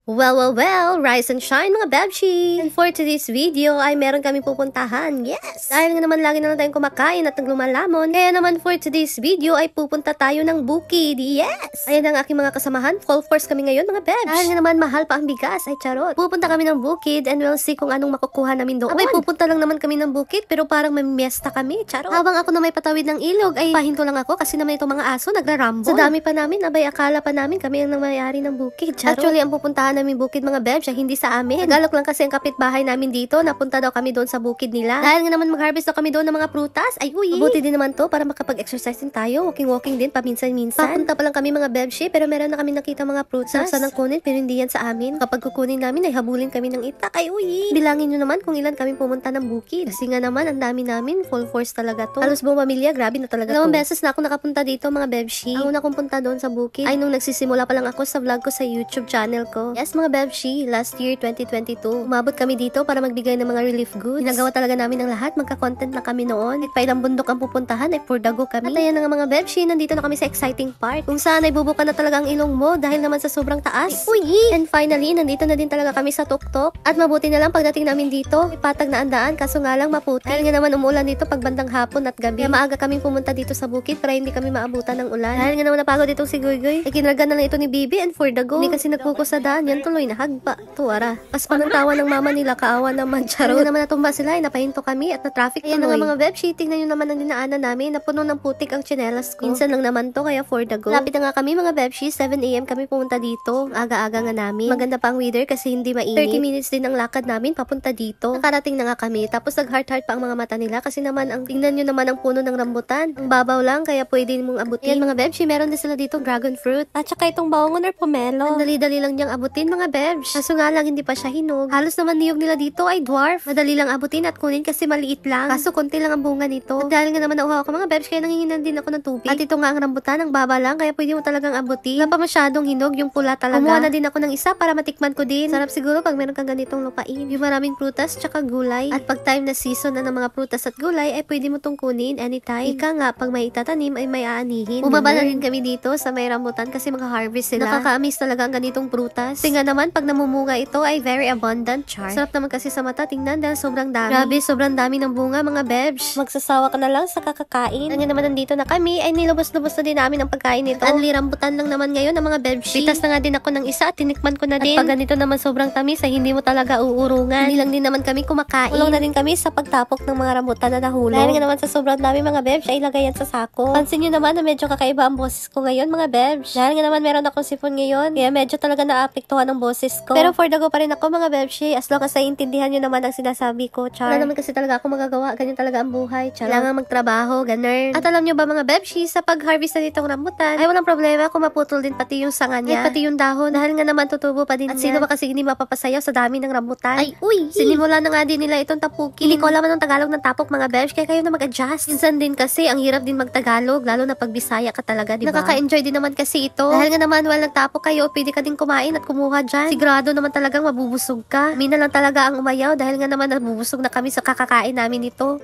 Well, rise and shine mga Bebshi! And for today's video ay meron kami pupuntahan, yes! Dahil nga naman lagi na lang tayong kumakain at naglumalamon, kaya naman for today's video ay pupunta tayo ng bukid, yes! Ayan ang aking mga kasamahan, full force kami ngayon mga Bebsh! Dahil nga naman mahal pa ang bigas, ay charot! Pupunta kami ng bukid and we'll see kung anong makukuha namin doon. Abay, pupunta lang naman kami ng bukid pero parang may miesta kami, charot! Habang ako na may patawid ng ilog ay pahinto lang ako kasi naman itong mga aso nagrarambol. Sa dami pa namin, abay akala pa namin kami ang namayari ng bukid, charot! Actually, ang pupuntahan namin bukid mga Bebs ay hindi sa amin. Nagalok lang kasi ang kapitbahay namin dito. Napunta daw kami doon sa bukid nila. Dahil nga naman mag-harvest daw kami doon ng mga prutas. Ay uy, mabuti din naman to para makapag-exercise din tayo. Walking din paminsan-minsan. Papunta pa lang kami mga Bebshi pero meron na kami nakita mga prutas. Sanang kunin pero hindi yan sa amin. Kapag kukunin namin ay habulin kami ng itak. Ay uy, bilangin nyo naman kung ilan kami pumunta ng bukid. Kasi nga naman ang dami namin. Full force talaga to. Halos buong pamilya, grabe na talaga to. Dalawang beses na ako nakapunta dito mga Bebshi. Ang una kong punta doon sa bukid ay nung nagsisimula pa lang ako sa vlog ko sa YouTube channel ko. Yes mga Bebshi, last year 2022, umabot kami dito para magbigay ng mga relief goods. Ginagawa talaga namin ng lahat, magka-content na kami noon. At pailang bundok ang pupuntahan, ay for dago kami. At ayan na nga mga Bebshi, nandito na kami sa exciting part. Kung saan ay bubuka na talaga ang ilong mo dahil naman sa sobrang taas. Uy! And finally, nandito na din talaga kami sa tuktok. At mabuti na lang pagdating namin dito, ay patag na ang daan, kaso nga lang maputi. Dahil nga naman umulan dito pag bandang hapon at gabi. Kaya maaga kaming pumunta dito sa bukid para hindi kami maabutan ng ulan. Dahil nga naman napagod itong si Goy-Goy, ay kinarga na lang ito ni Bibi and for dago. Hindi kasi nagkukus sa daan, yan tuloy na hagpa. Tuwara. Pas pa ng tawa ng mama nila, kaawa naman, charot. Kaya naman natumba sila, ay napahinto kami at na-traffic tuloy. Ayan na nga mga Bebshi, tingnan nyo naman ang dinaanan namin, napuno ng putik ang tsinelas ko. Minsan lang naman to, kaya for the go. Lapit na nga kami mga Bebshi, 7 AM kami pumunta dito. Aga-aga nga namin. Maganda pa ang weather kasi hindi mainit. 30 minutes din ang lakad namin papunta dito. Nakarating na nga kami, tapos nag-heart-heart pa ang mga mata nila kasi naman, tingnan nyo naman ang puno ng rambutan. Ang babaw lang, kaya pwede mong abutin. Ayan mga Bebshi, meron din sila dito dragon fruit. At saka itong bawangon or pomelo. Ang dali-dali lang niyang abutin mga Bebsh. Kaso nga lang, hindi pa siya hinog. Halos naman niyog nila dito ay dwarf. Madali lang abutin at kunin kasi maliit lang. Kaso konti lang ang bunga nito. At dahil nga naman nauhaw ako mga Bebsh, kaya nanginginan din ako ng tubig. At ito nga ang rambutan, ang baba lang, kaya pwede mo talagang abutin. Wala pa masyadong hinog, yung pula talaga. Kumuha na din ako ng isa para matikman ko din. Sarap siguro pag meron kang ganitong lupain. Yung maraming prutas tsaka gulay. At pag time na season na ng mga prutas at gulay, ay pwede mo tong kunin anytime. Ika nga, pag may itatanim ay may aanihin. Bumaba na rin kami dito sa may rambutan kasi mag-harvest sila. Nakaka-amis talaga ang ganitong prutas. Tingnan naman, pag namumunga ito ay very abundant, char. Sarap naman kasi sa mata, tingnan dahil sobrang dami. Grabe, sobrang dami ng bunga mga Bebsh. Magsasawa ka na lang sa kakakain. Ngayon naman nandito na kami, ay nilubos-lubos na din namin ang pagkain nito. Anli rambutan lang naman ngayon ng mga Bebshi. Pitas na nga din ako ng isa at tinikman ko na din. At pag ganito naman sobrang tamis ay hindi mo talaga uurungan. Hindi lang din naman kami kumakain. Ulong na din kami sa pagtapok ng mga rambutan na nahulog. Dahil nga naman sa sobrang dami mga Bebsh ay ilagay yan sa sako. Pansin nyo naman na medyo kakaiba ang boses ko ngayon mga Bebsh. Dahil nga naman meron akong sipon ngayon, kaya medyo talaga naapektuhan ang boses ko. Pero for the go pa rin ako mga Bebshi, as long as naiintindihan nyo naman ang sinasabi ko, char. Wala naman kasi talaga ako magagawa, ganyan talaga ang buhay, char. Kailangan magtrabaho, ganun. At alam nyo ba mga Bebshi, sa pag-harvest na ditong rambutan, ay walang problema kung maputol din pati yung sanga niya, pati yung dahon, dahil nga naman tutubo pa din at sino ba kasi hindi mapapasayaw sa dami ng rambutan? Ay, uy! Sinimula na nga din nila itong tapukin. Hindi ko alam anong Tagalog ng tapok mga Bebsh, kaya kayo na mag-adjust. Minsan din kasi, ang hirap din mag-Tagalog, lalo na pag Bisaya ka talaga, diba? Nakaka-enjoy din naman kasi ito. Dahil nga naman, while nagtapok kayo, pwede ka din kumain at kumuha dyan. Sigurado naman talagang mabubusog ka. Mina lang talaga ang umayaw dahil nga naman nabubusog na kami sa kakakain namin ito.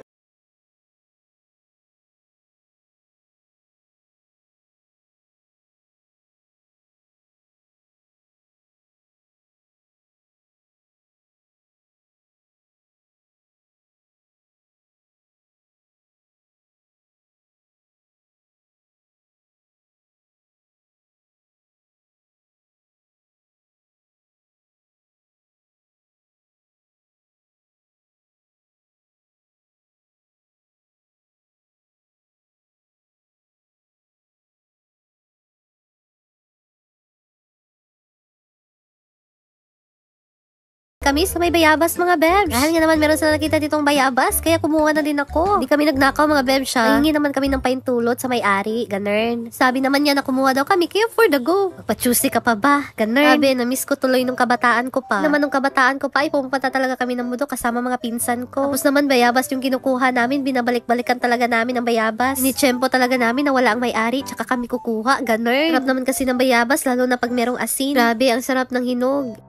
Kami sa may bayabas mga Bebsh. Dahil nga naman meron sila nakita ditong bayabas, kaya kumuha na din ako. Hindi kami nagnakaw mga Bebsh ha. Hingi naman kami ng paintulot sa may-ari, ganun. Sabi naman niya na kumuha daw kami, kaya for the go. Magpa-choosy ka pa ba? Ganun. Sabi, na-miss ko tuloy nung kabataan ko pa. Naman nung kabataan ko pa, ay pumunta talaga kami ng mundo kasama mga pinsan ko. Tapos naman bayabas yung kinukuha namin, binabalik-balikan talaga namin ang bayabas. Initsyempo talaga namin na wala ang may-ari, tsaka kami kukuha, ganun. Sarap naman kasi ng bayabas, lalo na pag merong asin. Grabe, ang sarap ng hinog.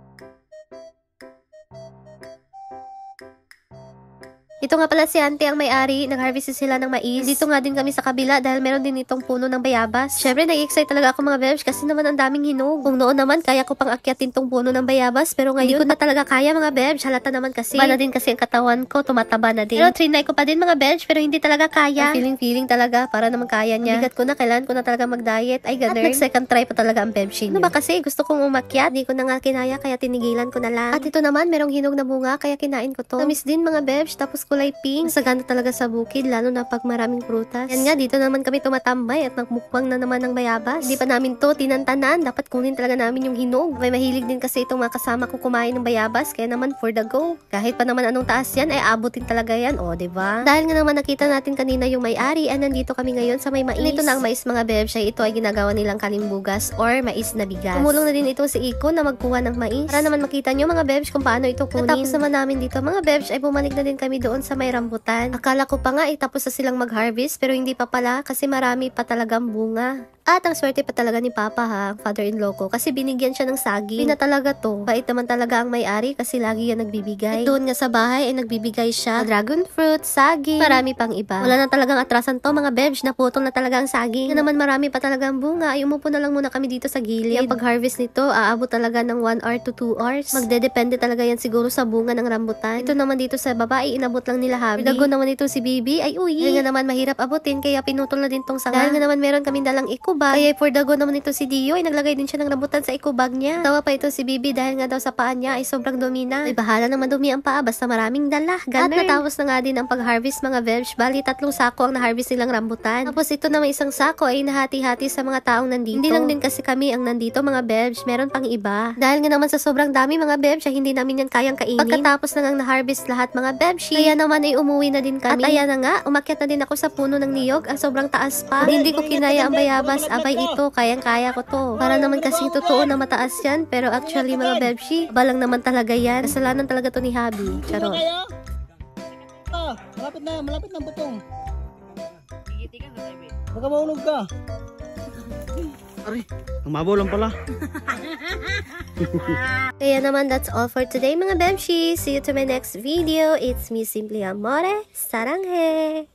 Ito nga pala si auntie ang may-ari, nag-harvest sila ng mais. Dito nga din kami sa kabila dahil meron din itong puno ng bayabas. Syempre, nai-excite talaga ako mga bebs kasi naman ang daming hinog. Kung noon naman, kaya ko pang akyatin tong puno ng bayabas, pero ngayon, hindi ko na talaga kaya mga bebs. Halata naman kasi. Bana din kasi ang katawan ko, tumataba na din. Pero trinay ko pa din mga bebs, pero hindi talaga kaya. Feeling talaga, para naman kaya niya. Bigat ko na, kailangan ko na talaga mag-diet. Ay, ganun. At nag-second try pa talaga ang bebs. Ano ba kasi, gusto kong umakyat, di ko na nga kinaya, kaya tinigilan ko na lang. At ito naman, merong hinog na bunga, kaya kinain ko to. Tamis din mga bebs, tapos kulay pink. Sagana talaga sa bukid, lalo na pag maraming prutas. Yan nga, dito naman kami tumatambay at nagmukbang na naman ng bayabas. Hindi pa namin to tinantanan, dapat kunin talaga namin yung hinog. May mahilig din kasi itong mga kasama ko kumain ng bayabas, kaya naman for the go. Kahit pa naman anong taas yan, ay abutin talaga yan, o diba? Dahil nga naman nakita natin kanina yung may-ari, ay nandito kami ngayon sa may mais. Ito na ang mais mga bebs, ay ito ay ginagawa nilang kalimbugas or mais na bigas. Tumulong na din ito si Iko na magkuha ng mais. Para naman makita nyo mga bebs kung paano ito kunin. Tapos naman namin dito mga bebs, ay bumalik na din kami doon sa may rambutan. Akala ko pa nga tapos na silang mag-harvest pero hindi pa pala kasi marami pa talagang bunga. At ang swerte pa talaga ni Papa ha, father-in-law ko, kasi binigyan siya ng saging. Hindi na talaga to. Bait naman talaga ang may-ari kasi lagi yan nagbibigay. At doon nga sa bahay ay nagbibigay siya dragon fruit, saging, marami pang iba. Wala na talagang atrasan to mga bebs, naputol na talaga ang saging. Na naman marami pa talagang bunga, ay umupo na lang muna kami dito sa gilid. Yung pag-harvest nito, aabot talaga ng 1 hour to 2 hours. Magdedepende talaga yan siguro sa bunga ng rambutan. Ito naman dito sa baba, ay inabot lang nila Habi. Dago naman ito si Bibi, ay uy. Yan nga naman mahirap abutin, kaya pinutol na din tong sanga. Dahil nga naman meron kaming dalang eco bag. Kaya for the go naman ito si Dio, ay naglagay din siya ng rambutan sa eco bag niya. Tawa pa ito si Bibi dahil nga daw sa paa niya ay sobrang dumi na. Ay bahala nang madumi ang paa, basta maraming dala. Ganun. At natapos na nga din ang pag-harvest mga bebs. Bali 3 sako ang na-harvest nilang rambutan. Tapos ito naman isang sako ay nahati-hati sa mga taong nandito. Hindi lang din kasi kami ang nandito mga bebs, meron pang iba. Dahil nga naman sa sobrang dami mga bebs, ay hindi namin yan kayang kainin. Pagkatapos na nga na-harvest lahat mga bebs, kaya naman ay umuwi na din kami. At ayan na nga, umakyat na din ako sa puno ng niyog. Ang sobrang taas pa. Hindi ko kinaya ang bayabas. Abay ito, kayang-kaya ko to. Para naman kasi totoo na mataas yan. Pero actually mga bebshi, balang naman talaga yan. Kasalanan talaga to ni Habi. Charot. Malapit na ang butong. Baka maulog ka. Aray, umabaw lang pala. Kaya naman, that's all for today mga bebshi. See you to my next video. It's me, Simply Amore. Saranghe!